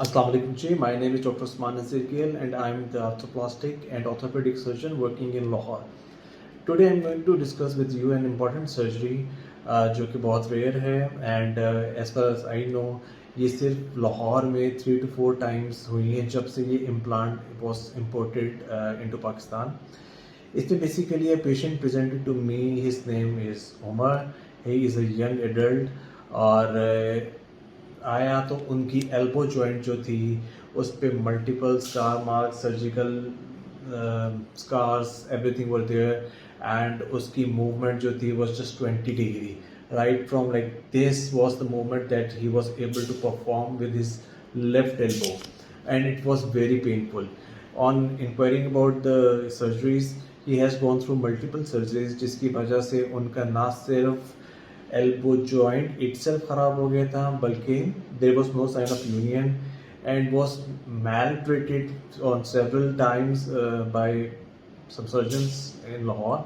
Assalamu alaikum ji. My name is Dr. Usman Nazir and I am the orthoplastic and orthopedic surgeon working in Lahore. Today I am going to discuss with you an important surgery जो कि बहुत rare है and as far as I know ये सिर्फ लाहौर में 3 to 4 times हुई है जब से ये implant was imported into Pakistan. इसमें basically a patient presented to me. His name is Omar. He is a young adult और आया तो उनकी एल्बो जॉइंट जो थी उस पे multiple scar mark surgical scars everything were there and उसकी मूवमेंट जो थी was just 20 degree right from like this was the moment that he was able to perform with his left elbow and it was very painful on inquiring about the surgeries he has gone through multiple surgeries जिसकी वजह से उनका ना सिर्फ elbow joint itself ख़राब हो गया था बल्कि there was no sign of union and was maltreated on several times by some surgeons in Lahore.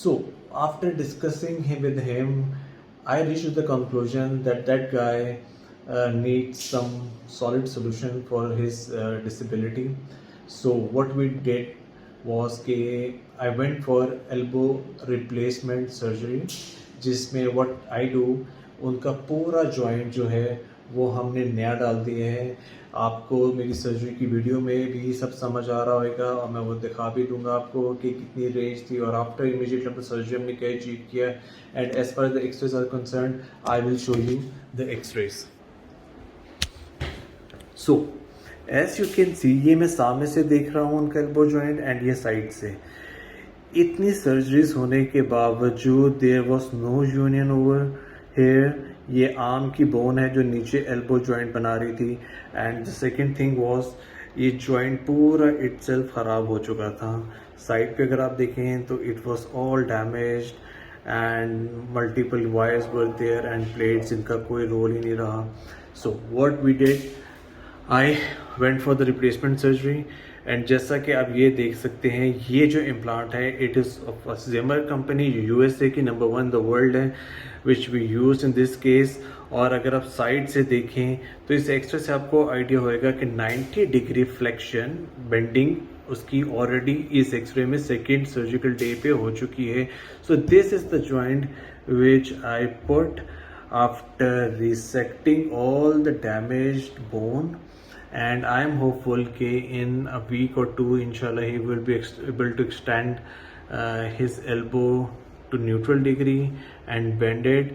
So after discussing with him, I reached to the conclusion that that guy needs some solid solution for his disability. So what we did was I went for elbow replacement surgery जिसमें what I do उनका पूरा joint जो है वो हमने नया डाल दिया है. आपको मेरी सर्जरी की वीडियो में भी सब समझ आ रहा होगा और मैं वो दिखा भी दूंगा आपको कि कितनी रेंज थी और आफ्टर इमीडिएट आफ्टर सर्जरी हमने क्या अचीव किया and as far the x-rays are concern I will show you the x-rays. So as you can see ये मैं सामने से देख रहा हूँ उनका एल्बो जॉइंट एंड ये साइड से. इतनी सर्जरीज होने के बावजूद there was no union over here. ये आर्म की बोन है जो नीचे एल्बो जॉइंट बना रही थी and the second thing was ये जॉइंट पूरा इटसेल्फ ख़राब हो चुका था. साइड पे अगर आप देखें तो it was all damaged and multiple wires were there and plates इनका कोई रोल ही नहीं रहा. So what we did I went for the replacement surgery and जैसा कि आप ये देख सकते हैं ये जो इम्प्लांट है it is of Zimmer company USA की नंबर 1 द वर्ल्ड है which we use in this case. और अगर आप साइड से देखें तो इस एक्सरे से आपको आइडिया होएगा कि 90 डिग्री फ्लेक्शन बेंडिंग उसकी ऑलरेडी इस एक्सरे में सेकेंड सर्जिकल डे पे हो चुकी है. So this is the joint which I put after resecting all the damaged bone. And I am hopeful that in a week or two, inshallah, he will be able to extend his elbow to neutral degree and bend it